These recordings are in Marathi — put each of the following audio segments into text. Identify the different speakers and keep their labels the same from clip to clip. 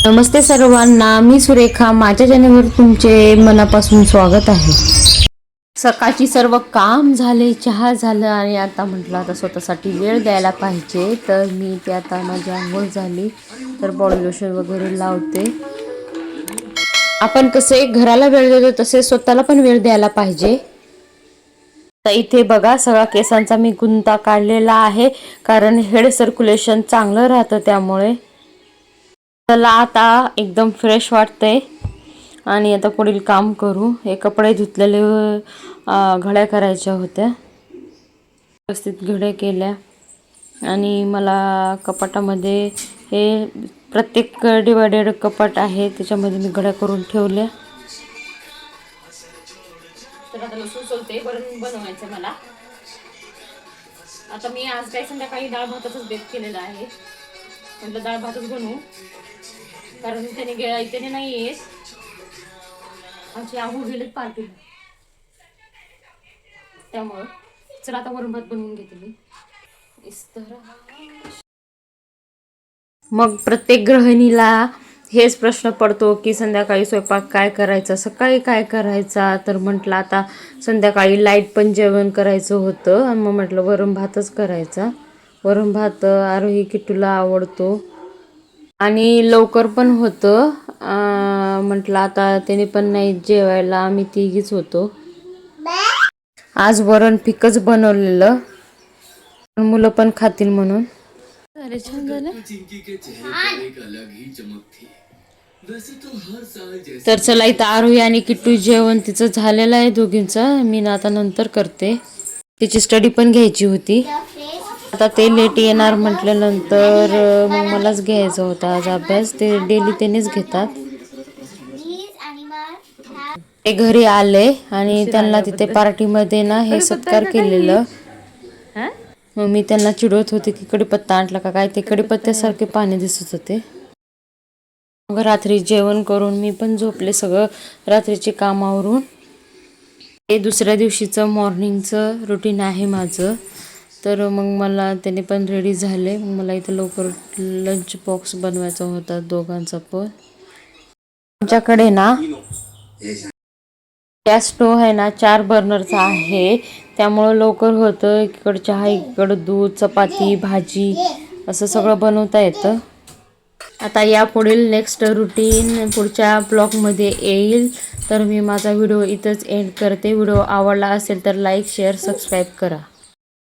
Speaker 1: नमस्ते सर्वांना, मी सुरेखा. माझ्या चॅनलवर तुमचे मनापासून स्वागत आहे. सकाळची सर्व काम झाले, चहा झालं आणि आता म्हटलं आता स्वतःसाठी वेळ द्यायला पाहिजे. तर मी ते आता माझी आंघोळ झाली तर बॉडी लोशन वगैरे लावते. आपण कसे घराला वेळ देतो तसे स्वतःला पण वेळ द्यायला पाहिजे. तर इथे बघा सगळा केसांचा मी गुंता काढलेला आहे, कारण हेड सर्क्युलेशन चांगलं राहतं त्यामुळे. चला आता एकदम फ्रेश वाटतंय आणि आता पुढील काम करू. हे कपडे धुतलेले घड्या करायच्या होत्या, व्यवस्थित घड्या केल्या आणि मला कपाटामध्ये हे प्रत्येक डिवायडेड कपाट आहे त्याच्यामध्ये मी घड्या करून ठेवल्या. तर आता लसूण सोलते, बनवायचं मला. आता मी आज काही संध्याकाळी डाळ भाताचाच बेत केलेला आहे. म्हटलं डाळ भातच बनवू, कारण त्याने नाही येत. आमची आंघोळ गेलेत पार्टी, त्यामुळं चला आता वरण भात बनवून घेते मी. मग प्रत्येक गृहिणीला हेच प्रश्न पडतो की संध्याकाळी स्वयंपाक काय करायचा, सकाळी काय करायचा. तर म्हटलं आता संध्याकाळी लाईट पण जेवण करायचं होतं आणि मग म्हटलं वरण भातच करायचा. वरण भात आरोही किट्टूला आवडतो आणि लवकर पण होतं. म्हटलं आता त्याने पण नाही जेवायला, आम्ही तिघीच होतो. आज वरण फिकच बनवलेलं, मुलं पण खातील म्हणून. अरे छान झालं. तर चला इथं आरोही आणि किट्टू जेवण तिचं झालेलं आहे दोघींचं. मी ना आता नंतर करते, तिची स्टडी पण घ्यायची होती. आता ते लेट येणार म्हटल्यानंतर मग मलाच घ्यायचा होता आज अभ्यास. ते डेली त्यांनीच घेतात. ते घरी आले आणि त्यांना तिथे पार्टीमध्ये ना हे सत्कार केलेलं. मग मी त्यांना चिडवत होते की कडीपत्ता आणला का काय. ते कडीपत्त्यासारखे पाणी दिसत होते. मग रात्री जेवण करून मी पण झोपले, सगळं रात्रीचे कामावरून. हे दुसऱ्या दिवशीचं मॉर्निंगचं रुटीन आहे माझं. तर मग मला त्याने पण रेडी झाले. मग मला इथं लवकर लंच बॉक्स बनवायचा होता दोघांचा पण. आमच्याकडे ना गॅस स्टोव आहे ना 4 बर्नरचा आहे, त्यामुळं लवकर होतं. एकीकडं चहा, एकीकडं दूध, चपाती, भाजी असं सगळं बनवता येतं. आता यापुढील नेक्स्ट रुटीन पुढच्या ब्लॉगमध्ये येईल. तर मी माझा व्हिडिओ इथंच एंड करते. व्हिडिओ आवडला असेल तर लाईक, शेअर, सबस्क्राईब करा.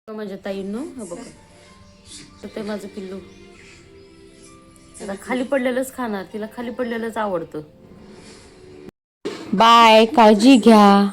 Speaker 1: माझ्या ताईंनो बघा, ते माझं पिल्लू आता खाली पडलेलंच खाणार, तिला खाली पडलेलंच आवडतं. बाय, काळजी घ्या.